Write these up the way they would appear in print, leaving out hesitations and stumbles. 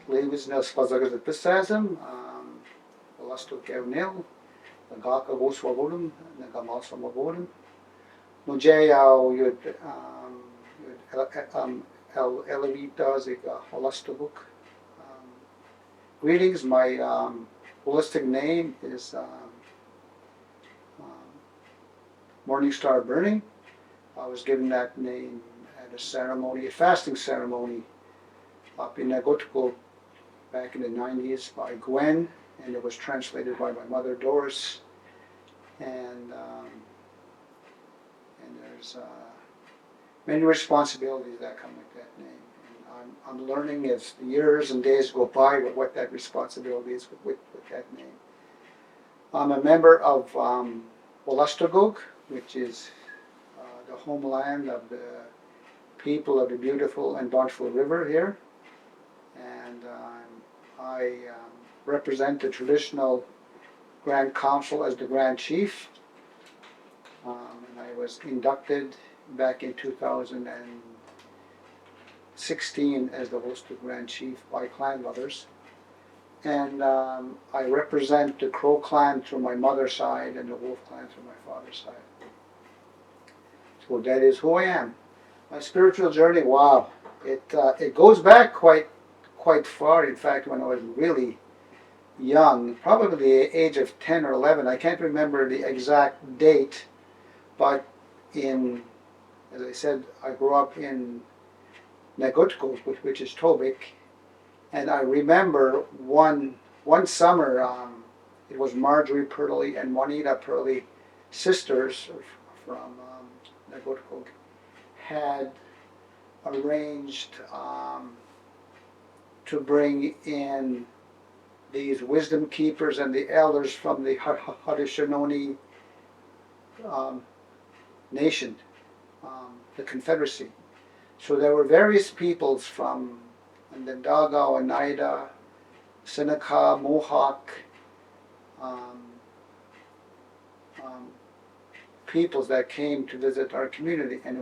Ladies and spazagaz at Pisazim, Velasco Kevnil, the Gaka Voswavorum, the Gamalsa Mavorum. No Jayao, you'd Elevita, the Holasta book. Greetings, my holistic name is Morning Star Burning. I was given that name at a ceremony, a fasting ceremony up in Neqotkuk back in the 90s by Gwen, and it was translated by my mother Doris. And there's many responsibilities that come with that name. And I'm learning as the years and days go by what that responsibility is with that name. I'm a member of Neqotkuk, which is the homeland of the people of the beautiful and bountiful river here. And I represent the traditional Grand Council as the Grand Chief. And I was inducted back in 2016 as the hosted Grand Chief by clan mothers. And I represent the Crow clan through my mother's side and the Wolf clan through my father's side. So that is who I am. My spiritual journey, wow, it goes back quite far. In fact, when I was really young, probably the age of 10 or 11, I can't remember the exact date, but as I said, I grew up in Neqotkuk, which is Tobik, and I remember one summer, it was Marjorie Purley and Juanita Purley, sisters from Neqotkuk, had arranged to bring in these wisdom keepers and the elders from the Haudenosaunee nation, the Confederacy. So there were various peoples from Onondaga, Oneida, Seneca, Mohawk, peoples that came to visit our community, and I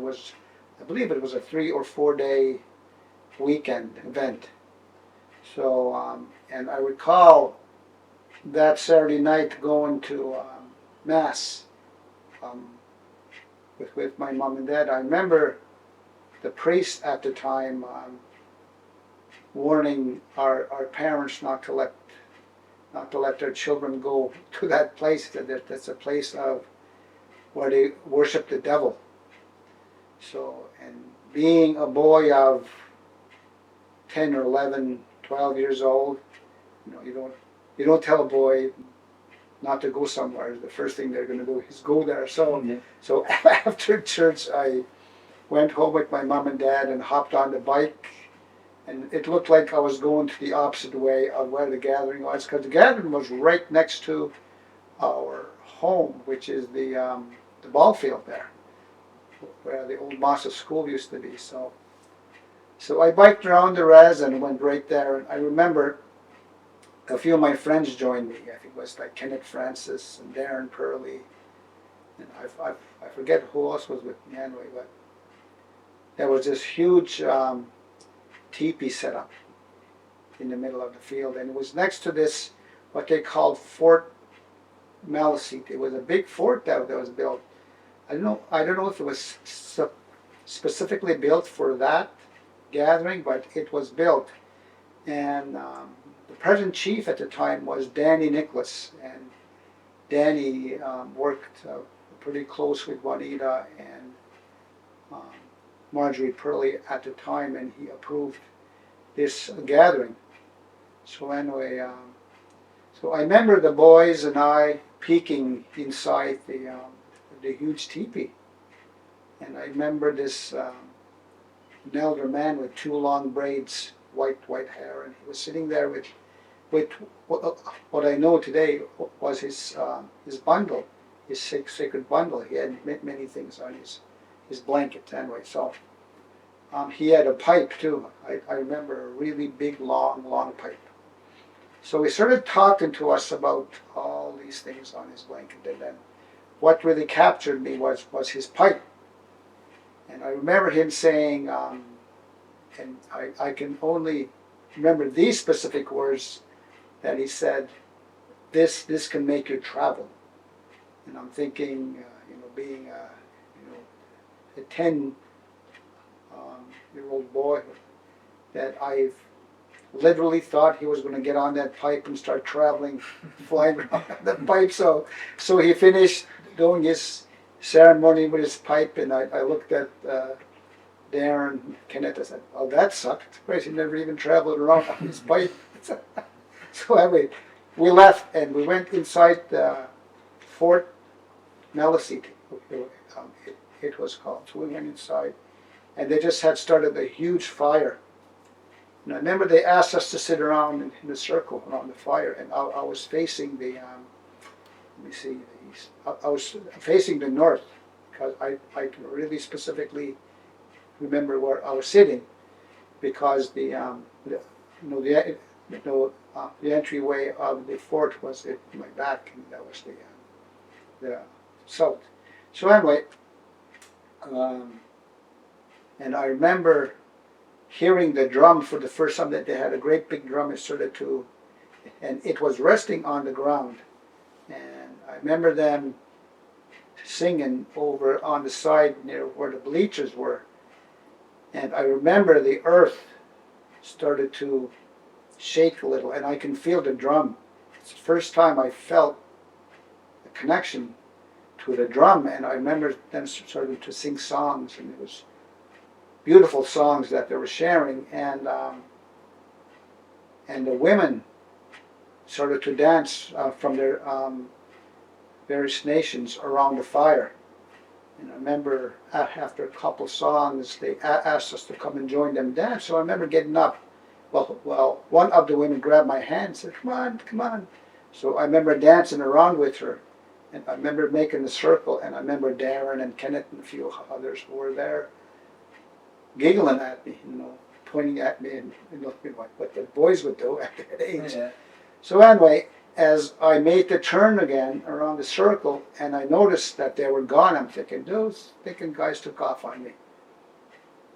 believe it was a 3 or 4 day weekend event. So, and I recall that Saturday night going to Mass with my mom and dad. I remember the priest at the time warning our parents not to let their children go to that place. That's a place of where they worship the devil. So, and being a boy of 10 or 11, 12 years old, you don't tell a boy not to go somewhere. The first thing they're going to do is go there. So, so after church, I went home with my mom and dad and hopped on the bike, and it looked like I was going to the opposite way of where the gathering was, because the gathering was right next to our home, which is the ball field there, where the old Massa school used to be. So I biked around the res and went right there. And I remember a few of my friends joined me. I think it was like Kenneth Francis and Darren Purley, and I forget who else was with me anyway. But there was this huge teepee set up in the middle of the field, and it was next to this what they called Fort Maliseet. It was a big fort that was built. I don't know if it was specifically built for that gathering, but it was built. And the present chief at the time was Danny Nicholas, and Danny worked pretty close with Juanita and Marjorie Purley at the time, and he approved this gathering. So anyway, so I remember the boys and I peeking inside the huge teepee. And I remember this an elder man with two long braids, white hair, and he was sitting there with what I know today was his bundle, his sacred bundle. He had many things on his blanket anyway. So he had a pipe too. I remember a really big, long pipe. So he started talking to us about all these things on his blanket, and then what really captured me was his pipe. And I remember him saying, and I can only remember these specific words that he said, this can make you travel. And I'm thinking, being a 10-year-old boy, that I've literally thought he was going to get on that pipe and start traveling, flying around the pipe. So he finished doing his ceremony with his pipe, and I looked at Darren Kenneth. I said, "Oh, that sucked. Christ, he never even traveled around on his pipe." So anyway, we left and we went inside Fort Maliseet, it was called. So we went inside, and they just had started a huge fire. And I remember they asked us to sit around in a circle around the fire, and I was facing the, let me see, the east. I was facing the north, because I can really specifically remember where I was sitting, because the entryway of the fort was at my back, and that was the south. So anyway, and I remember hearing the drum for the first time, that they had a great big drum. It started to, and it was resting on the ground. And I remember them singing over on the side near where the bleachers were. And I remember the earth started to shake a little, and I can feel the drum. It's the first time I felt a connection to the drum, and I remember them starting to sing songs, and it was beautiful songs that they were sharing, and the women started to dance from their various nations around the fire. And I remember after a couple songs, they asked us to come and join them dance. So I remember getting up. Well, one of the women grabbed my hand and said, "Come on, come on." So I remember dancing around with her, and I remember making a circle, and I remember Darren and Kenneth and a few others who were there, giggling at me, pointing at me, and looking like what the boys would do at that age. Yeah. So anyway, as I made the turn again around the circle, and I noticed that they were gone, I'm thinking, those thinking guys took off on me.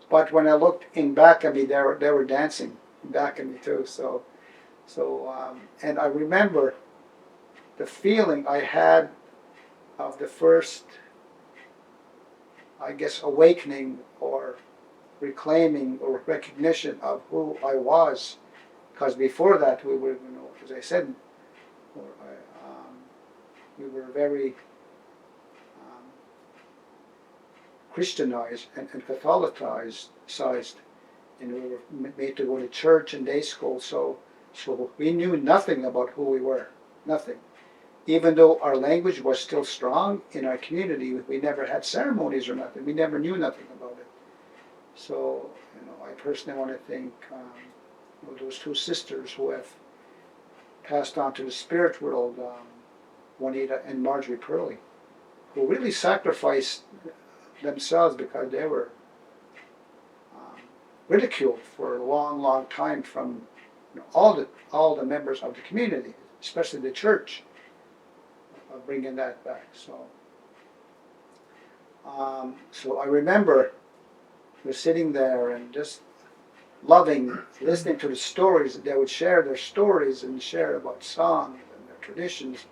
But when I looked back at me, they were dancing back at me too. So, and I remember the feeling I had of the first, I guess, awakening or reclaiming or recognition of who I was, because before that we were, as I said, we were very Christianized and Catholicized, and we were made to go to church and day school. So we knew nothing about who we were, nothing. Even though our language was still strong in our community, we never had ceremonies or nothing. We never knew nothing about it. So, I personally want to thank those two sisters who have passed on to the spirit world, Juanita and Marjorie Purley, who really sacrificed themselves because they were ridiculed for a long time from all the members of the community, especially the church, bringing that back. So I remember we're sitting there and just loving listening to the stories that they would share, their stories and share about songs and their traditions.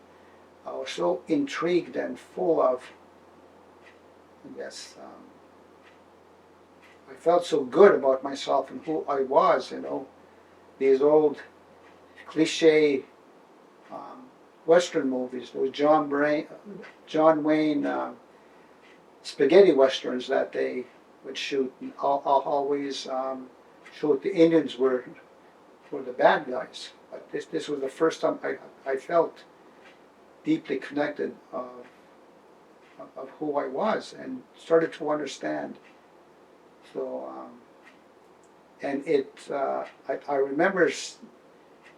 I was so intrigued and full of, I felt so good about myself and who I was, these old cliche Western movies, those John Wayne spaghetti westerns that they would shoot, and always showed the Indians were the bad guys. But this was the first time I felt deeply connected of who I was, and started to understand. So, and I remember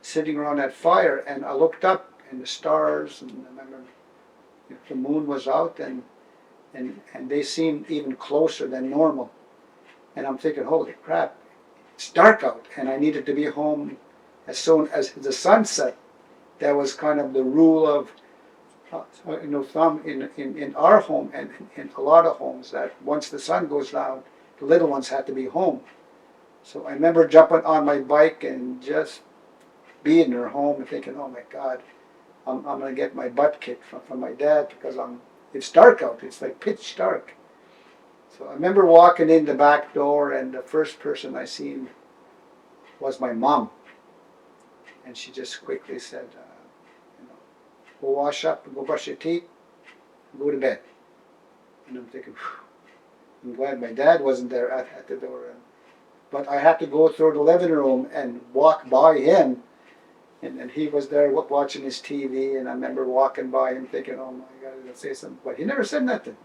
sitting around that fire, and I looked up, and the stars, and I remember the moon was out, and they seemed even closer than normal. And I'm thinking, holy crap, it's dark out, and I needed to be home as soon as the sun set. That was kind of the rule of, thumb in our home and in a lot of homes, that once the sun goes down, the little ones had to be home. So I remember jumping on my bike and just being in her home and thinking, oh my God, I'm going to get my butt kicked from my dad because it's dark out. It's like pitch dark. So I remember walking in the back door, and the first person I seen was my mom. And she just quickly said, go wash up and go brush your teeth and go to bed. And I'm thinking, I'm glad my dad wasn't there at the door. But I had to go through the living room and walk by him. And he was there watching his TV. And I remember walking by him thinking, oh my God, I'm going to say something. But he never said nothing.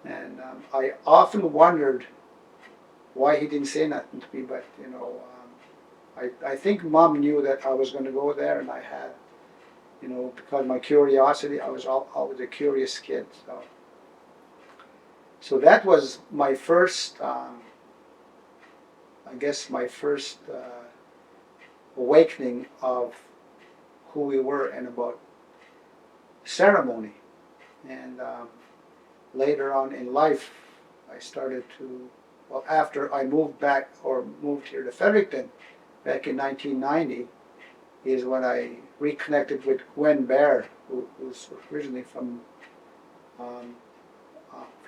And I often wondered why he didn't say nothing to me. But, I think Mom knew that I was going to go there. And I had, because of my curiosity, I was always a curious kid. So that was my first, my first awakening of who we were and about ceremony. And later on in life, I started to, after I moved here to Fredericton back in 1990, is when I reconnected with Gwen Bear, who's originally from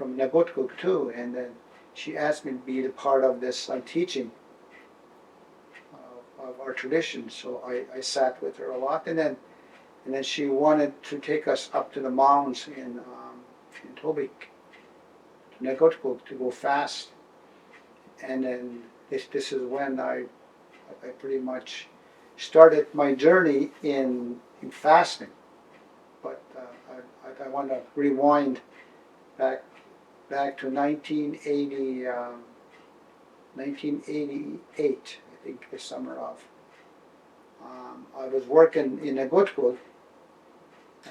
Neqotkuk too, and then she asked me to be a part of this teaching of our tradition. So I sat with her a lot, and then she wanted to take us up to the mounds in Tobik, to Neqotkuk, to go fast. And then this is when I pretty much started my journey in fasting. But I want to rewind back to 1988, I think, the summer of. I was working in Neqotkuk,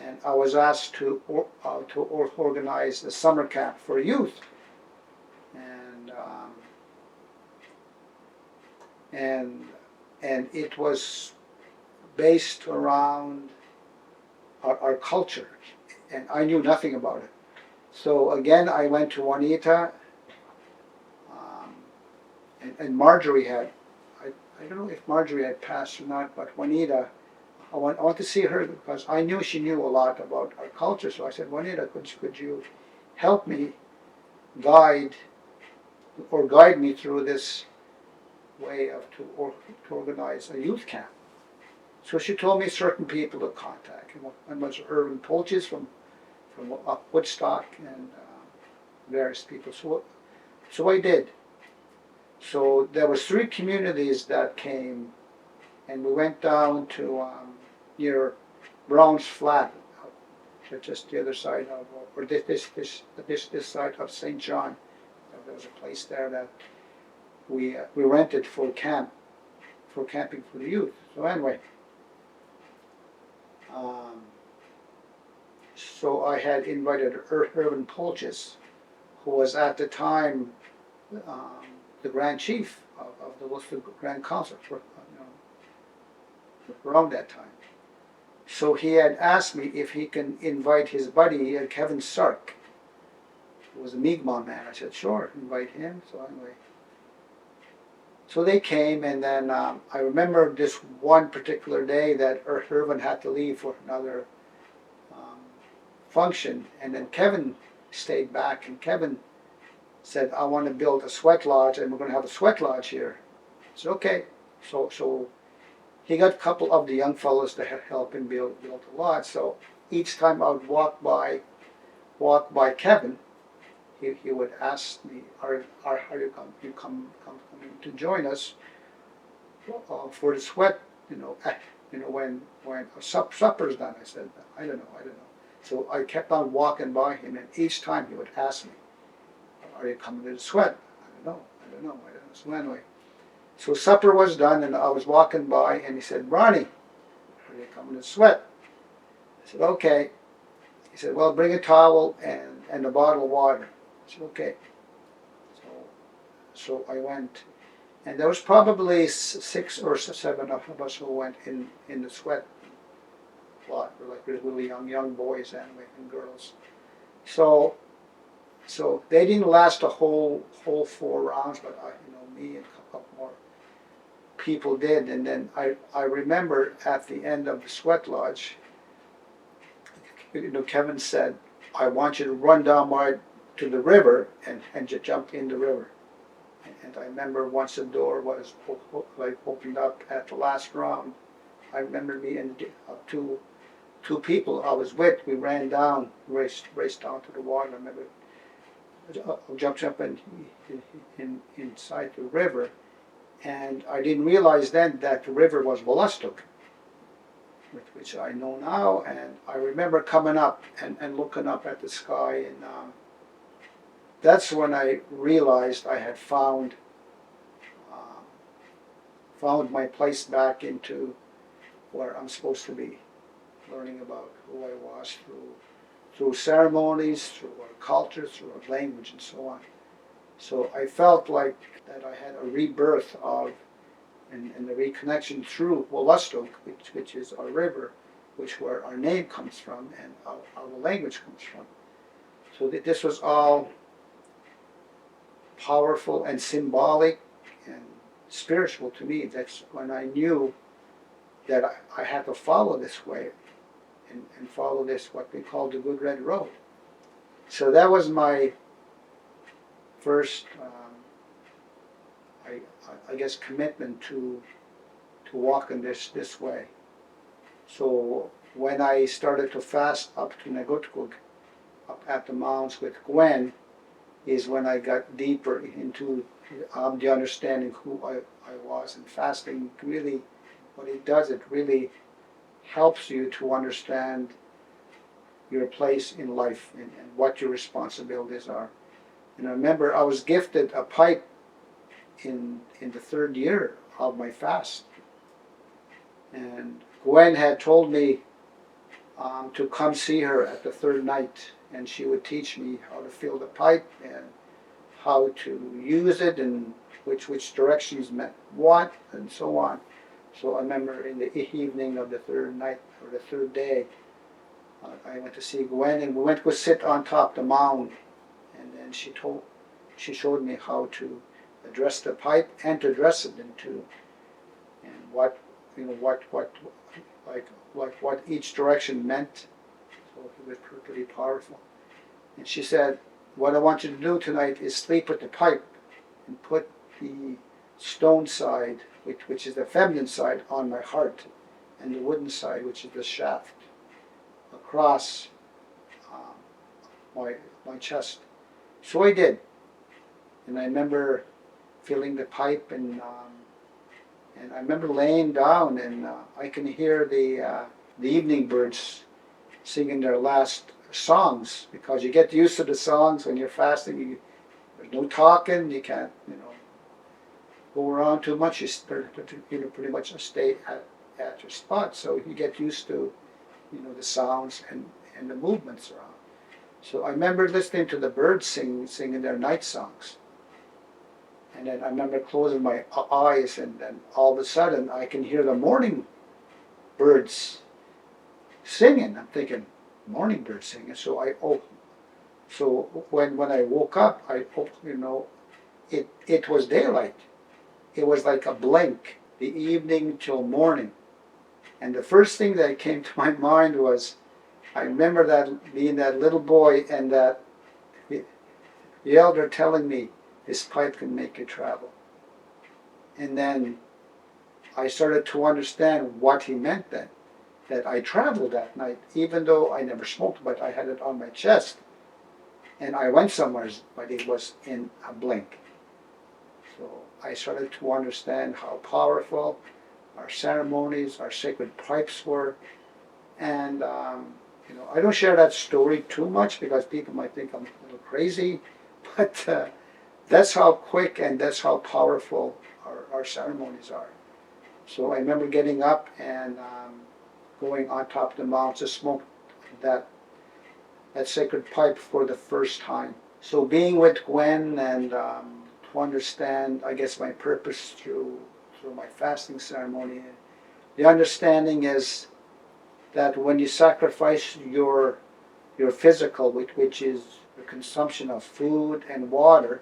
and I was asked to organize a summer camp for youth, and it was based around our culture, and I knew nothing about it. So again, I went to Juanita, and Marjorie had, I don't know if Marjorie had passed or not, but Juanita, I want to see her because I knew she knew a lot about our culture. So I said, Juanita, could you help me guide me through this way to organize a youth camp? So she told me certain people to contact. One was Irvin Polches from Woodstock, and various people. So I did. So there was 3 communities that came, and we went down to near Brown's Flat, just the other side of, or this side of St. John. There was a place there that we rented for camping for the youth. So anyway, so I had invited Irvin Polches, who was at the time the Grand Chief of the Worcester Grand Council around that time. So he had asked me if he can invite his buddy Kevin Sark, who was a Mi'kmaq man. I said, sure, invite him. So anyway, so they came, and then I remember this one particular day that Irvin had to leave for another function, and then Kevin stayed back, and Kevin said, I want to build a sweat lodge, and we're going to have a sweat lodge here. I said, okay. So he got a couple of the young fellows to help him build the lodge. So each time I would walk by Kevin, he would ask me, "Are you come to join us for the sweat when supper's done. I said, I don't know. So I kept on walking by him, and each time he would ask me, are you coming to the sweat? I don't know. So anyway, so supper was done, and I was walking by, and he said, Ronnie, are you coming to the sweat? I said, okay. He said, well, bring a towel and a bottle of water. I said, okay. So I went, and there was probably 6 or 7 of us who went in the sweat lot. We're like really young boys anyway, and girls. So they didn't last a whole 4 rounds, but me and a couple more people did. And then I remember at the end of the sweat lodge, Kevin said, I want you to run down to the river and jump in the river. And I remember once the door was opened up at the last round, I remember me and two people I was with, we ran down, raced down to the water. I remember jumped up inside the river, and I didn't realize then that the river was Wollostok, which I know now. And I remember coming up and looking up at the sky, and that's when I realized I had found my place back into where I'm supposed to be, learning about who I was through ceremonies, through our culture, through our language, and so on. So I felt like that I had a rebirth of and the reconnection through Wollostok, which is our river, where our name comes from and our language comes from. So this was all powerful and symbolic and spiritual to me. That's when I knew that I had to follow this way and follow this, what we call the Good Red Road. So that was my first, I guess, commitment to walking this way. So when I started to fast up to Neqotkuk, up at the mountains with Gwen, is when I got deeper into the understanding who I was. And fasting really, what it does, it really helps you to understand your place in life and what your responsibilities are. And I remember I was gifted a pipe in the 3rd year of my fast. And Gwen had told me to come see her at the 3rd night, and she would teach me how to fill the pipe and how to use it and which directions meant what and so on. So I remember in the evening of the 3rd night or the 3rd day, I went to see Gwen, and we went to sit on top of the mound, and then she showed me how to address the pipe and to dress it into, and what each direction meant. So it was pretty powerful. And she said, what I want you to do tonight is sleep with the pipe and put the stone side, which is the feminine side, on my heart, and the wooden side, which is the shaft, across my chest. So I did. And I remember feeling the pipe, and I remember laying down, and I can hear the evening birds singing their last songs, because you get used to the songs when you're fasting. There's no talking, you can't go around too much. You pretty much stay at your spot, so you get used to the sounds and the movements around. So I remember listening to the birds singing their night songs. And then I remember closing my eyes, and then all of a sudden I can hear the morning birds singing. I'm thinking, morning birds singing. So when I woke up, it was daylight. It was like a blink, the evening till morning. And the first thing that came to my mind was, I remember that being that little boy, and that the elder telling me, this pipe can make you travel. And then I started to understand what he meant then, that I traveled that night, even though I never smoked, but I had it on my chest. And I went somewhere, but it was in a blink. So I started to understand how powerful our ceremonies, our sacred pipes were. And I don't share that story too much because people might think I'm a little crazy, but that's how quick and that's how powerful our ceremonies are. So I remember getting up and going on top of the mountain to smoke that sacred pipe for the first time. So being with Gwen and to understand, I guess, my purpose through my fasting ceremony, the understanding is that when you sacrifice your physical, which is the consumption of food and water,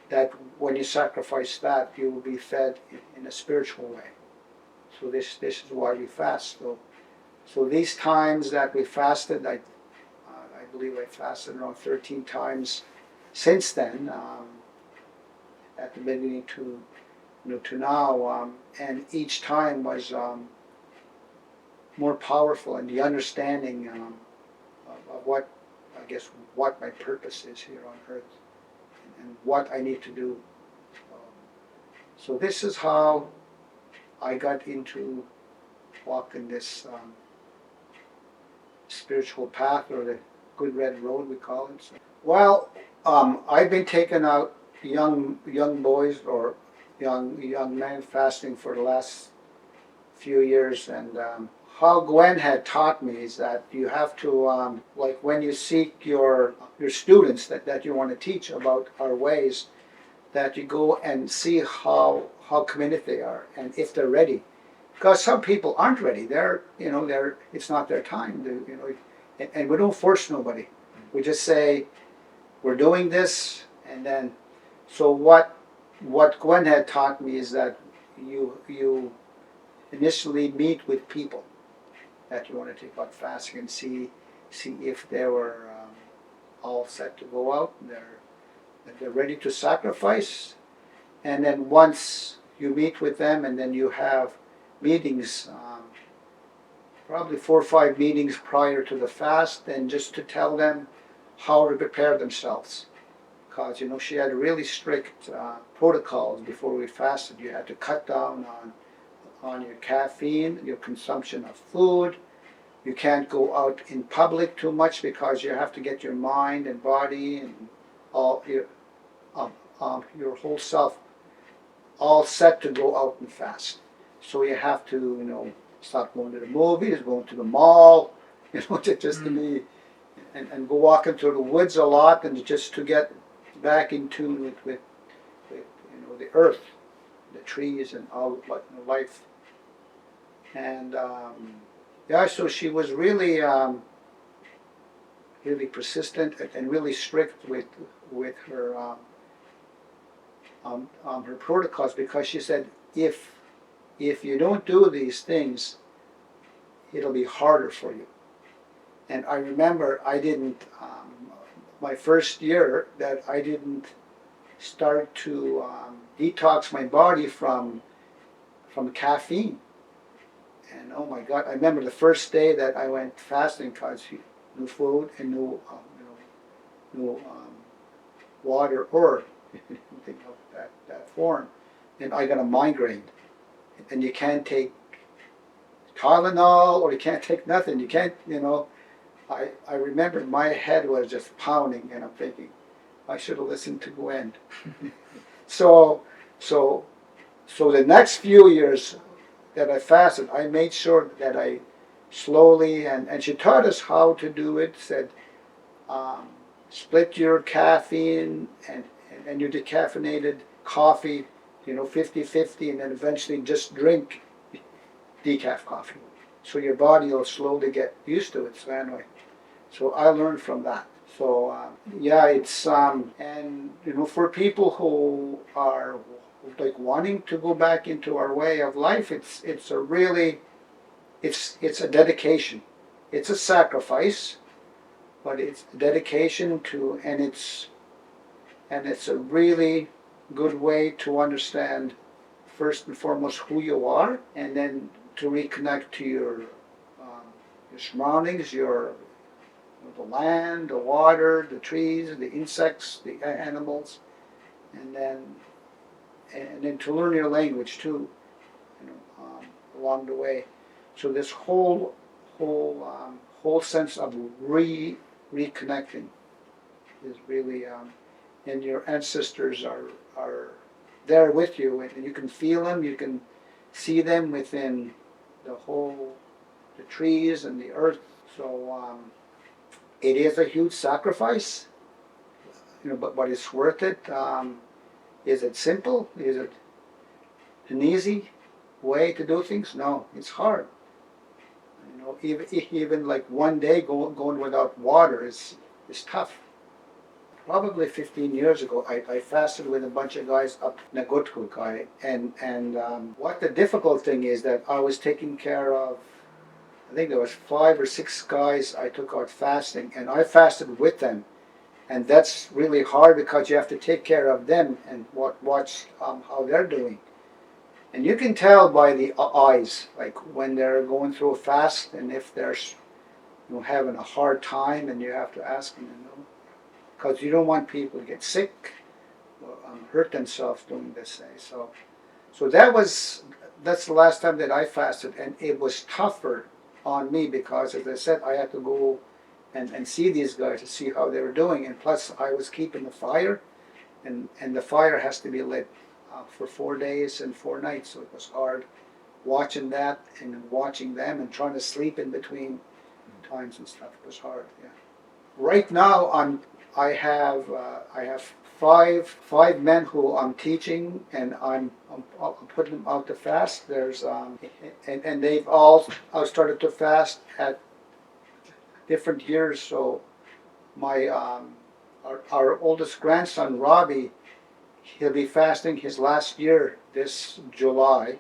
that when you sacrifice that, you will be fed in a spiritual way. So this is why we fast. So these times that we fasted, I believe I fasted around 13 times since then, at the beginning to now, and each time was more powerful in the understanding of what, I guess, what my purpose is here on earth and what I need to do. So this is how I got into walking this spiritual path, or the Good Red Road, we call it. So, well, I've been taking out young boys or young men fasting for the last few years, and how Gwen had taught me is that you have to, like when you seek your students that you want to teach about our ways, that you go and see how committed they are and if they're ready. Because some people aren't ready. It's not their time. And we don't force nobody. We just say, we're doing this, and then, so what Gwen had taught me is that you initially meet with people that you want to take out fasting and see if they were all set to go out, and they're ready to sacrifice. And then once you meet with them, and then you have meetings, probably 4 or 5 meetings prior to the fast, and just to tell them how to prepare themselves. Because she had really strict protocols before we fasted. You had to cut down on your caffeine, your consumption of food. You can't go out in public too much because you have to get your mind and body and all your whole self all set to go out and fast. So you have to stop going to the movies, going to the mall, just to be and go walking through the woods a lot, and just to get back in tune with the earth, the trees, and all life. And so she was really really persistent and really strict with her her protocols, because she said if you don't do these things, it'll be harder for you. And I remember I didn't, my first year, that I didn't start to detox my body from caffeine. And oh my God, I remember the first day that I went fasting, because no food and no water or anything of that form, and I got a migraine. And you can't take Tylenol, or you can't take nothing. You can't, I remember my head was just pounding, and I'm thinking, I should have listened to Gwen. So the next few years that I fasted, I made sure that I slowly, and she taught us how to do it, said, split your caffeine and your decaffeinated coffee, 50-50, and then eventually just drink decaf coffee. So your body will slowly get used to it. So anyway, so I learned from that. So it's and for people who are like wanting to go back into our way of life, it's a dedication. It's a sacrifice, but it's a dedication to, and it's a really good way to understand first and foremost who you are, and then to reconnect to your surroundings, the land, the water, the trees, the insects, the animals, and then to learn your language too. along the way. So this whole sense of reconnecting is really, and your ancestors are there with you, and you can feel them, you can see them within the trees and the earth. So it is a huge sacrifice, but it's worth it. Is it simple? Is it an easy way to do things? No, it's hard. Even like one day going without water is tough. Probably 15 years ago, I fasted with a bunch of guys up Neqotkuk, and what the difficult thing is that I was taking care of, I think there was 5 or 6 guys I took out fasting, and I fasted with them. And that's really hard because you have to take care of them and watch how they're doing. And you can tell by the eyes, like when they're going through a fast, and if they're having a hard time, and you have to ask them, because you don't want people to get sick or hurt themselves doing this. So that's the last time that I fasted, and it was tougher on me because, as I said, I had to go and see these guys to see how they were doing, and plus I was keeping the fire, and the fire has to be lit for 4 days and 4 nights, so it was hard watching that and watching them and trying to sleep in between times and stuff. It was hard. Yeah. Right now I have five men who I'm teaching, and I'm putting them out to fast. There's and they've all started to fast at different years. So my our oldest grandson Robbie, he'll be fasting his last year this July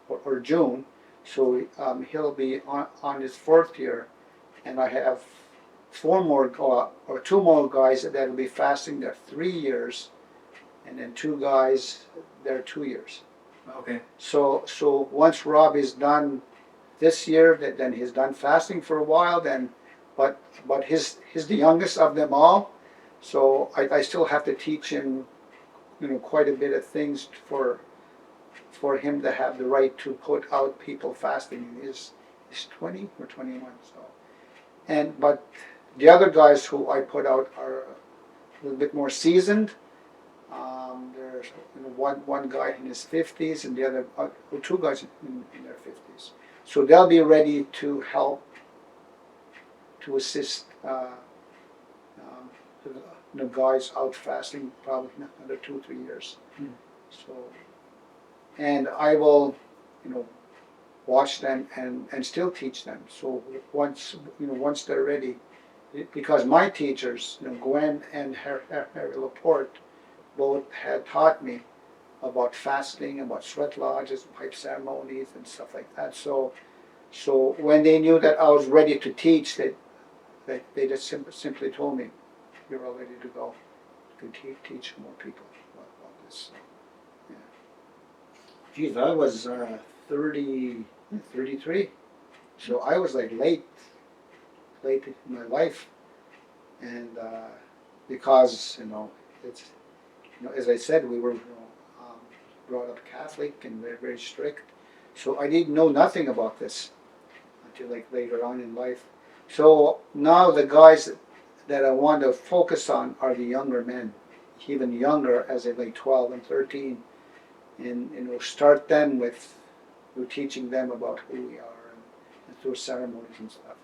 or June. So he'll be on his 4th year, and I have 4 more or 2 more guys that will be fasting their 3 years, and then 2 guys their 2 years. Okay. So once Robbie's done this year, then he's done fasting for a while. Then, but he's the youngest of them all, so I still have to teach him, quite a bit of things for him to have the right to put out people fasting. He's 20 or 21. So, but the other guys who I put out are a little bit more seasoned. There's one guy in his 50s, and the other 2 guys in their 50s. So they'll be ready to help, to assist the guys out fasting probably another 2-3 years. So, and I will, watch them and still teach them. So once they're ready, because my teachers, Gwen and Harry Laporte, both had taught me about fasting, about sweat lodges, pipe ceremonies, and stuff like that. So when they knew that I was ready to teach, they just simply told me, "You're all ready to go. You can teach more people about this." So, yeah. Geez, I was 33, so I was like late in my life, and because it's as I said, we were brought up Catholic and very, very strict, so I didn't know nothing about this until like later on in life. So now the guys that I want to focus on are the younger men, even younger, as in like 12 and 13, and start them with teaching them about who we are and through ceremonies and stuff.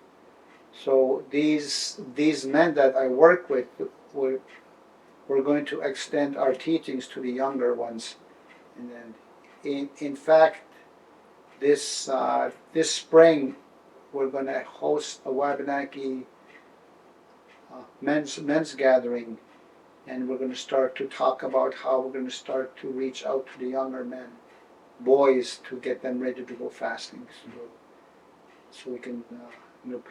So these men that I work with, we're going to extend our teachings to the younger ones, and then in fact this spring we're going to host a Wabanaki men's gathering, and we're going to start to talk about how we're going to start to reach out to the younger men, boys, to get them ready to go fasting, so we can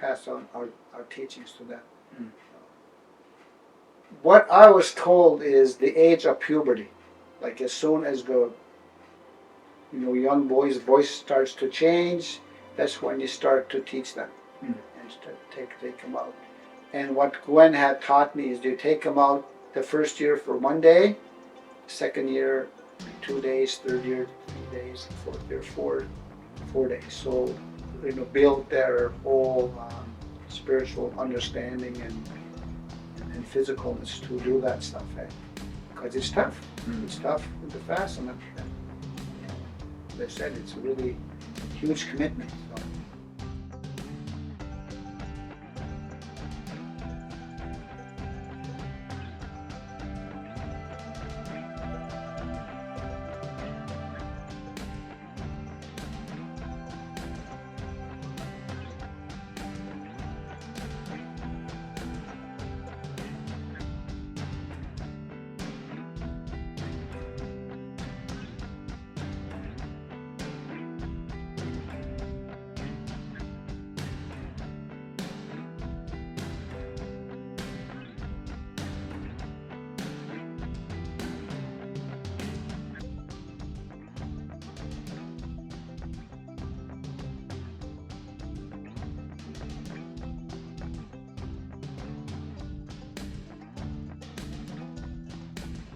pass on our teachings to them. What I was told is the age of puberty, like as soon as the young boy's voice starts to change, that's when you start to teach them and take them out. And what Gwen had taught me is you take them out the first year for 1 day, second year 2 days, third year 3 days, fourth year four 4 days. So, build their whole spiritual understanding and physicalness to do that stuff. Because it's tough. It's tough with the fast, and as I said, it's a really huge commitment. So.